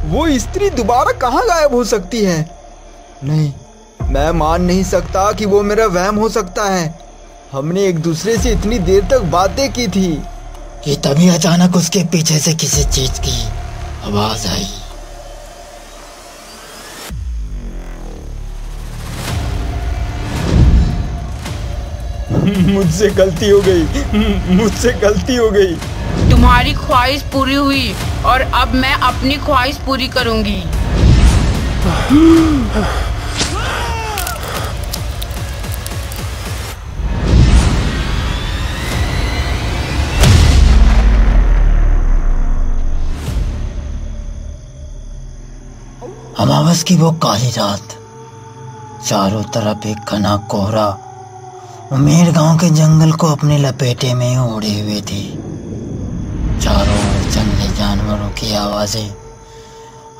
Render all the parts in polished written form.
वो स्त्री दोबारा कहाँ गायब हो सकती है? नहीं, मैं मान नहीं सकता कि वो मेरा वहम हो सकता है। हमने एक दूसरे से इतनी देर तक बातें की थी कि तभी अचानक उसके पीछे से किसी चीज की आवाज आई। मुझसे गलती हो गई, मुझसे गलती हो गई। तुम्हारी ख्वाहिश पूरी हुई और अब मैं अपनी ख्वाहिश पूरी करूंगी। अमावस की वो काली रात, चारों तरफ एक घना कोहरा उमेर गांव के जंगल को अपने लपेटे में ओढ़े हुए थी। चारों ओर जंगली जानवरों की आवाजें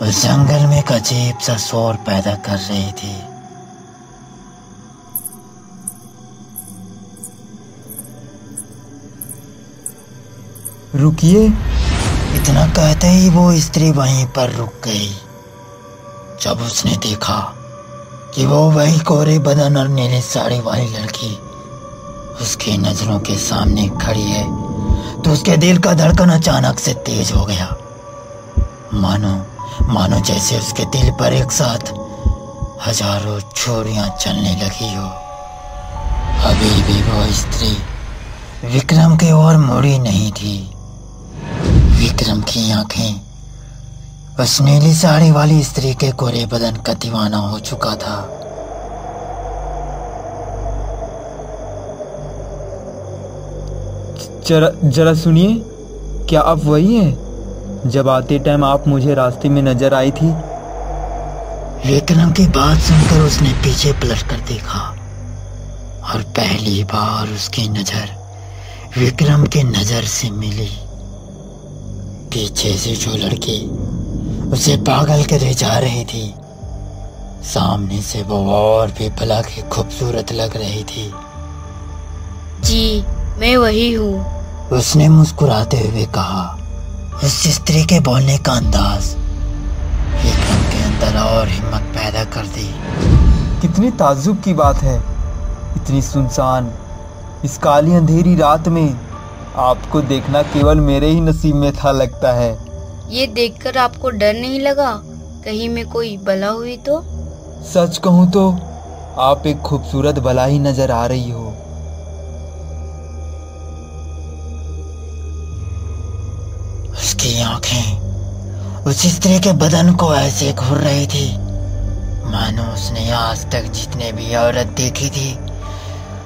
उस जंगल में एक अजीब सा शोर पैदा कर रही थी। रुकिए, इतना कहते ही वो स्त्री वहीं पर रुक गई। जब उसने देखा कि वो वही कोरे बदन और नीली साड़ी वाली लड़की उसकी नजरों के सामने खड़ी है, तो उसके दिल का धड़कन अचानक से तेज हो गया। मानो जैसे उसके दिल पर एक साथ हजारों छुरियां चलने लगी हो। अभी भी वो स्त्री विक्रम की ओर मुड़ी नहीं थी। विक्रम की आंखें उस नीली साड़ी वाली स्त्री के गोरे बदन का दीवाना हो चुका था। जरा सुनिए, क्या आप वही हैं जब आते टाइम आप मुझे रास्ते में नजर आई थी? विक्रम की बात सुनकर उसने पीछे पलट कर देखा और पहली बार उसकी नजर विक्रम की नजर से मिली। पीछे से जो लड़की उसे पागल करे जा रही थी, सामने से वो और भी भला के खूबसूरत लग रही थी। जी, मैं वही हूँ, उसने मुस्कुराते हुए कहा। उस स्त्री के बोलने का अंदाज विक्रम के अंदर और हिम्मत पैदा कर दी। कितनी ताज्जुब की बात है, इतनी सुनसान इस काली अंधेरी रात में आपको देखना केवल मेरे ही नसीब में था लगता है। ये देखकर आपको डर नहीं लगा कहीं में कोई बला हुई तो? सच कहूँ तो आप एक खूबसूरत बला ही नजर आ रही हो। उसकी आंखें उस स्त्री के बदन को ऐसे घूर रही थी मानो उसने आज तक जितने भी औरत देखी थी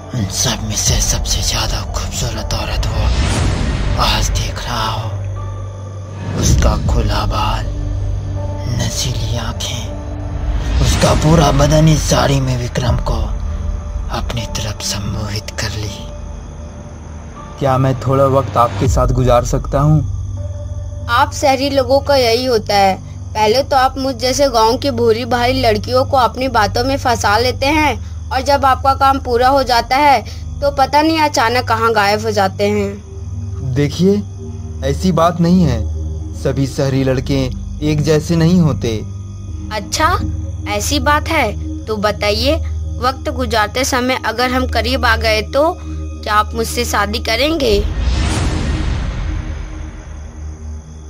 उन सब में से सबसे ज्यादा खूबसूरत औरत वो आज देख रहा हो। उसका खुला बाल, नशीली आंखें, उसका पूरा बदन इस साड़ी में विक्रम को अपनी तरफ सम्मोहित कर ली। क्या मैं थोड़ा वक्त आपके साथ गुजार सकता हूँ? आप शहरी लोगों का यही होता है, पहले तो आप मुझ जैसे गांव की भूरी भारी लड़कियों को अपनी बातों में फंसा लेते हैं और जब आपका काम पूरा हो जाता है तो पता नहीं अचानक कहाँ गायब हो जाते हैं। देखिए, ऐसी बात नहीं है, सभी शहरी लड़के एक जैसे नहीं होते। अच्छा, ऐसी बात है तो बताइए, वक्त गुजारते समय अगर हम करीब आ गए तो क्या आप मुझसे शादी करेंगे?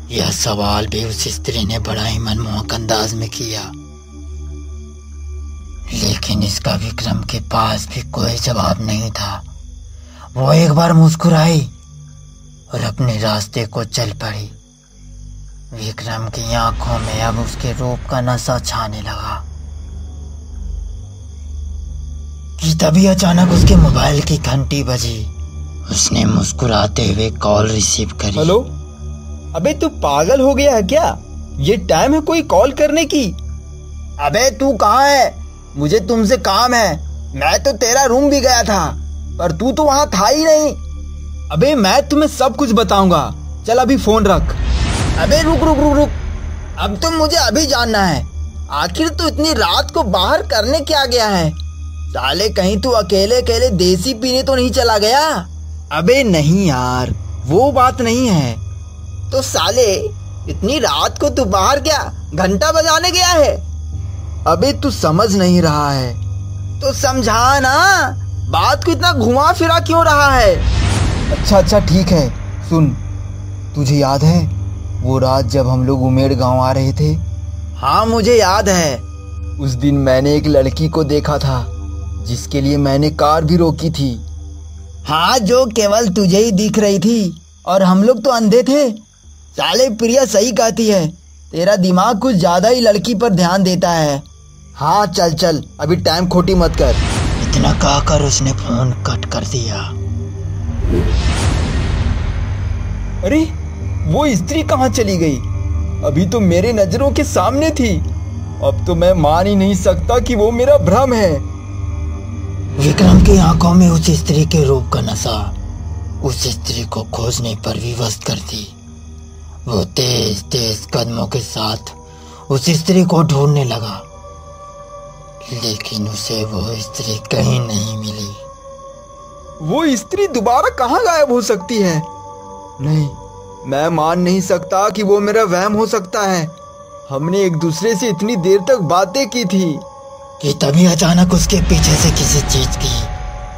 यह सवाल भी उस स्त्री ने बड़ा ही मनमोहक अंदाज में किया, लेकिन इसका विक्रम के पास भी कोई जवाब नहीं था। वो एक बार मुस्कुराई और अपने रास्ते को चल पड़ी। विक्रम की आंखों में अब उसके रूप का नशा छाने लगा कि तभी अचानक उसके मोबाइल की घंटी बजी। उसने मुस्कुराते हुए कॉल रिसीव करी। हेलो, अबे तू पागल हो गया है क्या? ये टाइम है कोई कॉल करने की? अबे तू कहाँ है? मुझे तुमसे काम है। मैं तो तेरा रूम भी गया था पर तू तो वहाँ था ही नहीं। अबे मैं तुम्हें सब कुछ बताऊंगा, चल अभी फोन रख। अबे रुक रुक रुक रुक, अब तो मुझे अभी जानना है, आखिर तू इतनी रात को बाहर करने क्या गया है? साले कहीं तू अकेले अकेले देसी पीने तो नहीं चला गया? अबे नहीं यार, वो बात नहीं है। तो साले इतनी रात को तू बाहर क्या घंटा बजाने गया है? अबे तू समझ नहीं रहा है तो समझा ना, बात को इतना घुमा फिरा क्यों रहा है? अच्छा ठीक है, सुन, तुझे याद है वो रात जब हम लोग उमेड़ गांव आ रहे थे? हाँ मुझे याद है। उस दिन मैंने एक लड़की को देखा था जिसके लिए मैंने कार भी रोकी थी। हाँ, जो केवल तुझे ही दिख रही थी और हम लोग तो अंधे थे। साले प्रिया सही कहती है, तेरा दिमाग कुछ ज्यादा ही लड़की पर ध्यान देता है। हाँ चल अभी टाइम खोटी मत कर। इतना कहकर उसने फोन कट कर दिया। अरे वो स्त्री कहाँ चली गई? अभी तो मेरे नजरों के सामने थी। अब तो मैं मान ही नहीं सकता कि वो मेरा भ्रम है। विक्रम की आंखों में उस स्त्री के रूप का नशा उस स्त्री को खोजने पर विवश कर दी। वो तेज कदमों के साथ उस स्त्री को ढूंढने लगा, लेकिन उसे वो स्त्री कहीं नहीं मिली। वो स्त्री दोबारा कहाँ गायब हो सकती है? नहीं, मैं मान नहीं सकता कि वो मेरा वहम हो सकता है। हमने एक दूसरे से इतनी देर तक बातें की थी कि तभी अचानक उसके पीछे से किसी चीज की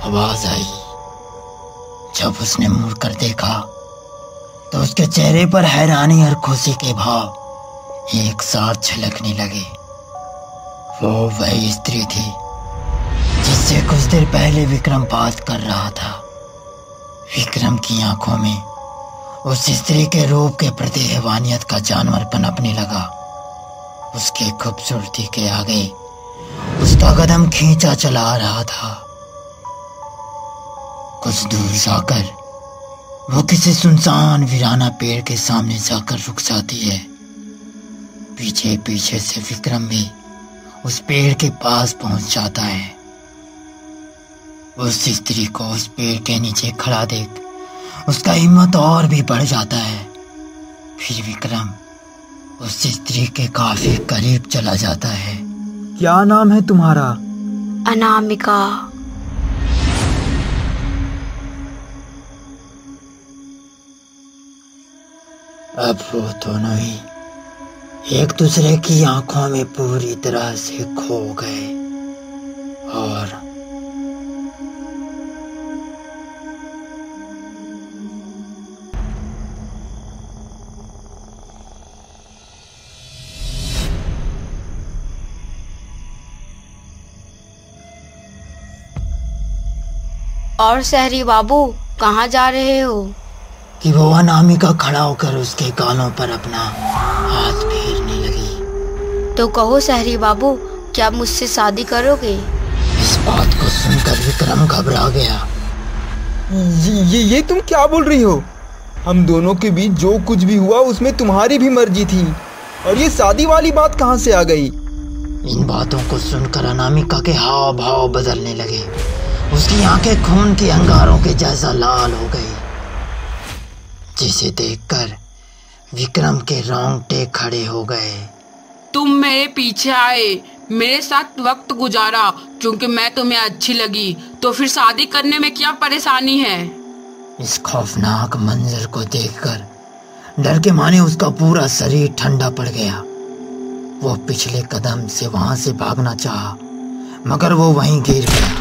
आवाज आई। जब उसने मुड़कर देखा तो उसके चेहरे पर हैरानी और खुशी के भाव एक साथ झलकने लगे। वो वही स्त्री थी जिससे कुछ देर पहले विक्रम बात कर रहा था। विक्रम की आंखों में उस स्त्री के रूप के प्रति हैवानियत का जानवर पनपने लगा। उसकी खूबसूरती के आगे उसका कदम खींचा चला आ रहा था। कुछ दूर जाकर वो किसी सुनसान वीराना पेड़ के सामने जाकर रुक जाती है। पीछे पीछे से विक्रम भी उस पेड़ के पास पहुंच जाता है। उस स्त्री को उस पेड़ के नीचे खड़ा देख उसका हिम्मत और भी बढ़ जाता है। फिर विक्रम उस स्त्री के काफी करीब चला जाता है। क्या नाम है तुम्हारा? अनामिका। अब वो दोनों ही एक दूसरे की आंखों में पूरी तरह से खो गए और शहरी बाबू कहाँ जा रहे हो? कि वो अनामिका खड़ा होकर उसके गालों पर अपना हाथ फेरने लगी। तो कहो शहरी बाबू, क्या मुझसे शादी करोगे? इस बात को सुनकर विक्रम घबरा गया। ये तुम क्या बोल रही हो? हम दोनों के बीच जो कुछ भी हुआ उसमें तुम्हारी भी मर्जी थी, और ये शादी वाली बात कहाँ से आ गई? इन बातों को सुनकर अनामिका के हाव भाव बदलने लगे। उसकी आंखें खून के अंगारों के जैसा लाल हो गई, जिसे देखकर विक्रम के रोंगटे खड़े हो गए। तुम मेरे पीछे आए, मेरे साथ वक्त गुजारा क्योंकि मैं तुम्हें अच्छी लगी, तो फिर शादी करने में क्या परेशानी है? इस खौफनाक मंजर को देखकर डर के मारे उसका पूरा शरीर ठंडा पड़ गया। वो पिछले कदम से वहां से भागना चाहा, मगर वो वहीं गिर गया।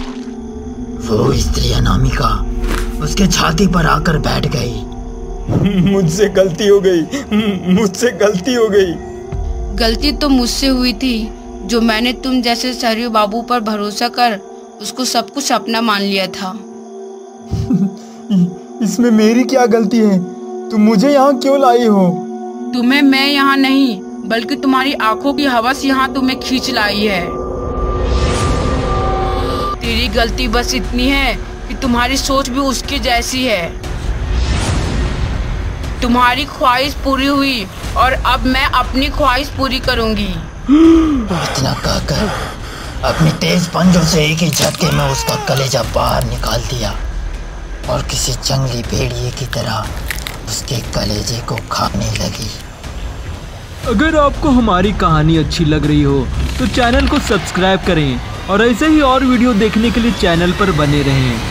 वो स्त्री अनामिका उसके छाती पर आकर बैठ गई। मुझसे गलती हो गई, मुझसे गलती हो गई। गलती तो मुझसे हुई थी, जो मैंने तुम जैसे शहरी बाबू पर भरोसा कर उसको सब कुछ अपना मान लिया था। इसमें मेरी क्या गलती है? तुम मुझे यहाँ क्यों लाई हो? तुम्हें मैं यहाँ नहीं, बल्कि तुम्हारी आंखों की हवस यहाँ तुम्हें खींच लाई है। तेरी गलती बस इतनी है कि तुम्हारी सोच भी उसकी जैसी है। तुम्हारी ख्वाहिश पूरी हुई और अब मैं अपनी ख्वाहिश पूरी करूंगी। इतना कहकर अपने तेज पंजों से एक ही झटके में उसका कलेजा बाहर निकाल दिया और किसी जंगली भेड़िए की तरह उसके कलेजे को खाने लगी। अगर आपको हमारी कहानी अच्छी लग रही हो तो चैनल को सब्सक्राइब करें और ऐसे ही और वीडियो देखने के लिए चैनल पर बने रहें।